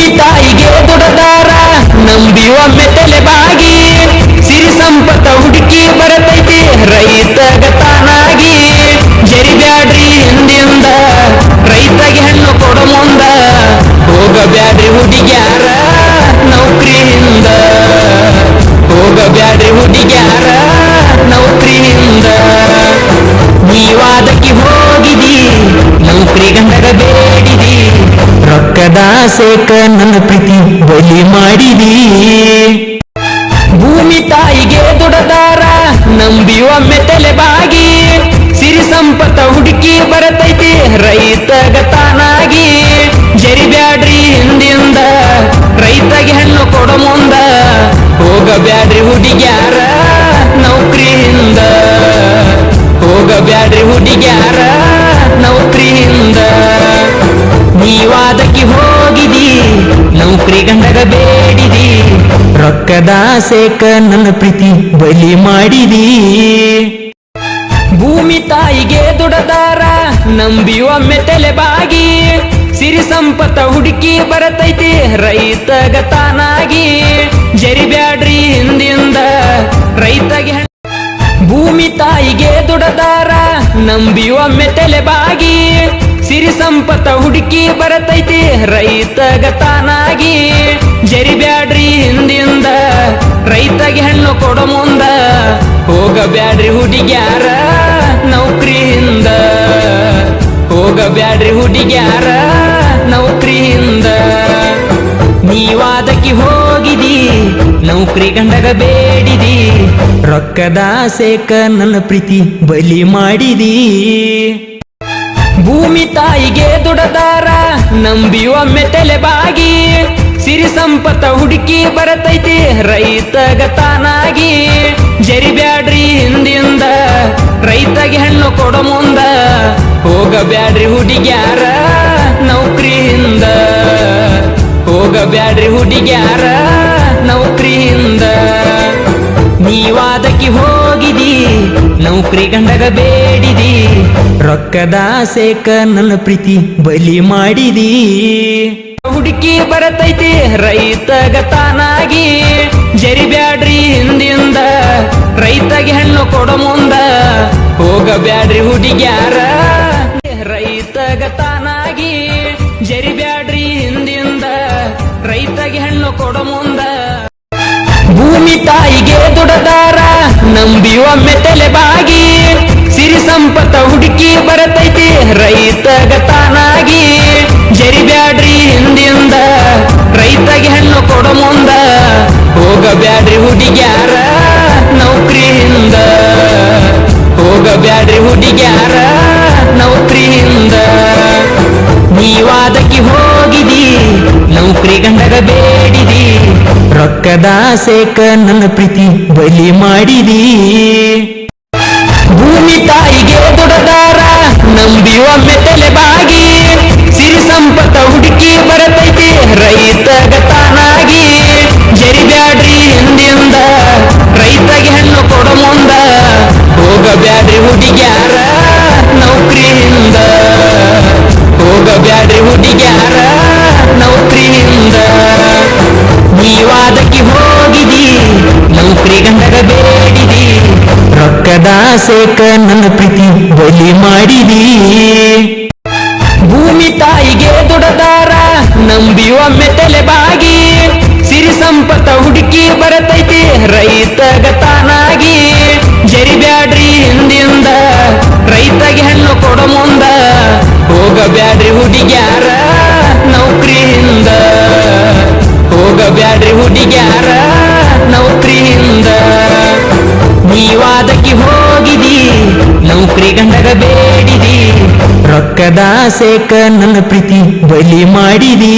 ಭೂಮಿ ತಾಯಿಗೆ ದುಡದಾರ ನಂಬಿ ಒಮ್ಮೆ ತಲೆಬಾಗಿ ಸಿರಿ ಸಂಪತ್ತ ಹುಡುಕಿ ಬರತೈತಿ ರೈತಗ ತಾನಾಗಿ ಜರಿಬ್ಯಾಡ್ರಿ ಹಿಂದಿಂದ ರೈತಗೆ ಹೆಣ್ಣು ಕೊಡು ಮುಂದ ಹೋಗಬ್ಯಾಡ್ರಿ ಹುಡುಗ್ಯಾರ ನೌಕರಿಯಿಂದ ಹೋಗಬ್ಯಾಡ್ರಿ ಹುಡುಗ್ಯಾರ ನೌಕರಿಯಿಂದ ನೀವಾದಕ್ಕೆ ಹೋಗಿದಿ ನೌಕರಿ ಗಂಡಗ ಬೇಡಿದಿ ರೊಕ್ಕದ ಸೇಕ ನನ್ನ ಪ್ರೀತಿ ಬಲಿ ಮಾಡಿದಿ ಭೂಮಿ ತಾಯಿಗೆ ದುಡದಾರ ನಂಬಿ ಒಮ್ಮೆ ತಲೆಬಾಗಿ ಸಿರಿ ಸಂಪತ್ತ ಹುಡುಕಿ ಬರತೈತಿ ರೈತಗ ತಾನಾಗಿ ಜರಿಬ್ಯಾಡ್ರಿ ಹಿಂದಿಂದ ರೈತಗೆ ಹೆಣ್ಣು ಕೊಡು ಮುಂದ ಹೋಗಬ್ಯಾಡ್ರಿ ಹುಡುಗ್ಯಾರ ನೌಕರಿಯಿಂದ ಹೋಗಬ್ಯಾಡ್ರಿ ಹುಡುಗ್ಯಾರ ನೌಕರಿಯಿಂದ ನೀವಾದಕ್ಕೆ ಹೋಗಿದಿ ನೌಕರಿ ಗಂಡಗ ಬೇಡಿದಿ ರೊಕ್ಕದ ಸೇಕ ನನ್ನ ಪ್ರೀತಿ ಬಲಿ ಮಾಡಿದಿ ಭೂಮಿ ತಾಯಿಗೆ ದುಡದಾರ ನಂಬಿ ಒಮ್ಮೆ ತಲೆಬಾಗಿ ಸಿರಿ ಸಂಪತ್ತ ಹುಡುಕಿ ಬರತೈತಿ ರೈತಗ ತಾನಾಗಿ ಜರಿಬ್ಯಾಡ್ರಿ ಹಿಂದಿಂದ ರೈತಗೆ ಭೂಮಿ ತಾಯಿಗೆ ದುಡದಾರ ನಂಬಿ ಒಮ್ಮೆ ತಲೆಬಾಗಿ ಸಿರಿ ಸಂಪತ್ತ ಹುಡುಕಿ ಬರತೈತಿ ರೈತಗ ತಾನಾಗಿ ಜರಿಬ್ಯಾಡ್ರಿ ಹಿಂದಿಂದ ರೈತಗೆ ಹೆಣ್ಣು ಕೊಡು ಮುಂದ ಹೋಗಬ್ಯಾಡ್ರಿ ಹುಡುಗ್ಯಾರ ನೌಕರಿಯಿಂದ ಹೋಗಬ್ಯಾಡ್ರಿ ಹುಡುಗ್ಯಾರ ನೌಕರಿಯಿಂದ ನೀವಾದಕ್ಕೆ ಹೋಗಿದಿ ನೌಕರಿ ಗಂಡಗ ಬೇಡಿದಿ ರೊಕ್ಕದ ಸೇಕ ನನ್ನ ಪ್ರೀತಿ ಬಲಿ ಮಾಡಿದಿ ಭೂಮಿ ತಾಯಿಗೆ ದುಡದಾರ ನಂಬಿ ಒಮ್ಮೆ ತಲೆಬಾಗಿ ಸಿರಿ ಸಂಪತ್ತ ಹುಡುಕಿ ಬರತೈತಿ ರೈತಗ ತಾನಾಗಿ ಜರಿಬ್ಯಾಡ್ರಿ ಹಿಂದಿಂದ ರೈತಗೆ ಹೆಣ್ಣು ಕೊಡು ಮುಂದ ಹೋಗಬ್ಯಾಡ್ರಿ ಹುಡುಗ್ಯಾರ ನೌಕರಿಯಿಂದ ಹೋಗಬ್ಯಾಡ್ರಿ ಹುಡುಗ್ಯಾರ ನೌಕರಿಯಿಂದ ನೀವಾದಕ್ಕೆ ಹೋಗಿದಿ ನೌಕರಿ ಗಂಡಗ ಬೇಡಿದಿ ರೊಕ್ಕದ ಸೇಕ ನನ್ನ ಪ್ರೀತಿ ಬಲಿ ಮಾಡಿದಿ ಹುಡುಕಿ ಬರತೈತಿ ರೈತಗ ತಾನಾಗಿ ಜರಿಬ್ಯಾಡ್ರಿ ಹಿಂದಿಂದ ರೈತಗೆ ಹೆಣ್ಣು ಕೊಡು ಮುಂದ ಹೋಗಬ್ಯಾಡ್ರಿ ಹುಡುಗ್ಯಾರ ರೈತಗ ತಾನಾಗಿ ಜರಿಬ್ಯಾಡ್ರಿ ಹಿಂದಿಂದ ರೈತಗೆ ಹೆಣ್ಣು ಕೊಡು ಮುಂದ ಭೂಮಿ ತಾಯಿಗೆ ದುಡದಾರ ನಂಬಿ ಒಮ್ಮೆ ತಲೆಬಾಗಿ ಸಿರಿ ಸಂಪತ್ತ ಹುಡುಕಿ ಬರತೈತಿ ರೈತಗ ತಾನಾಗಿ ಜರಿಬ್ಯಾಡ್ರಿ ಹಿಂದಿಂದ ರೈತಗೆ ಹೆಣ್ಣು ಕೊಡು ಮುಂದ ಹೋಗಬ್ಯಾಡ್ರಿ ಹುಡುಗ್ಯಾರ ನೌಕರಿಯಿಂದ ಹೋಗಬ್ಯಾಡ್ರಿ ಹುಡುಗ್ಯಾರ ನೌಕರಿಯಿಂದ ನೀವಾದಕ್ಕೆ ಹೋಗಿದಿ ನೌಕರಿ ಗಂಡಗ ಬೇಡಿದಿ ರೊಕ್ಕದ ಸೇಕ ನನ್ನ ಪ್ರೀತಿ ಬಲಿ ಮಾಡಿದಿ ಭೂಮಿ ತಾಯಿಗೆ ದುಡದಾರ ನಂಬಿ ಒಮ್ಮೆ ತಲೆಬಾಗಿ ಸಿರಿ ಸಂಪತ್ತ ಹುಡುಕಿ ಬರತೈತಿ ರೈತಗ ತಾನಾಗಿ ಜರಿಬ್ಯಾಡ್ರಿ ಹಿಂದಿಂದ ರೈತಗೆ ಹೆಣ್ಣು ಕೊಡು ಮುಂದ ಹೋಗಬ್ಯಾಡ್ರಿ ಹುಡುಗ್ಯಾರ ನೌಕರಿಯಿಂದ ಹೋಗಬ್ಯಾಡ್ರಿ ಹುಡುಗ್ಯಾರ ನೌಕರಿಯಿಂದ ನೀವಾದಕ್ಕೆ ಹೋಗಿದಿ ನೌಕರಿ ಗಂಡಗ ಬೇಡಿದಿ ರೊಕ್ಕದ ಸೇಕ ನನ್ನ ಪ್ರೀತಿ ಬಲಿ ಮಾಡಿದಿ ಭೂಮಿ ತಾಯಿಗೆ ದುಡದಾರ ನಂಬಿ ಒಮ್ಮೆ ತಲೆಬಾಗಿ ಸಿರಿ ಸಂಪತ್ತ ಹುಡುಕಿ ಬರತೈತಿ ರೈತಗ ತಾನಾಗಿ ಜರಿಬ್ಯಾಡ್ರಿ ಹಿಂದಿಂದ ರೈತಗೆ ಹೆಣ್ಣು ಕೊಡು ಮುಂದ ಹೋಗಬ್ಯಾಡ್ರಿ ಹುಡುಗ್ಯಾರ ನೌಕರಿಯಿಂದ ಹೋಗಬ್ಯಾಡ್ರಿ ಹುಡುಗ್ಯಾರ ನೌಕರಿಯಿಂದ ನೀವಾದಕ್ಕೆ ಹೋಗಿದಿ ನೌಕರಿ ಗಂಡಗ ಬೇಡಿದಿ ರೊಕ್ಕದ ಸೇಕ ನನ್ನ ಪ್ರೀತಿ ಬಲಿ ಮಾಡಿದಿ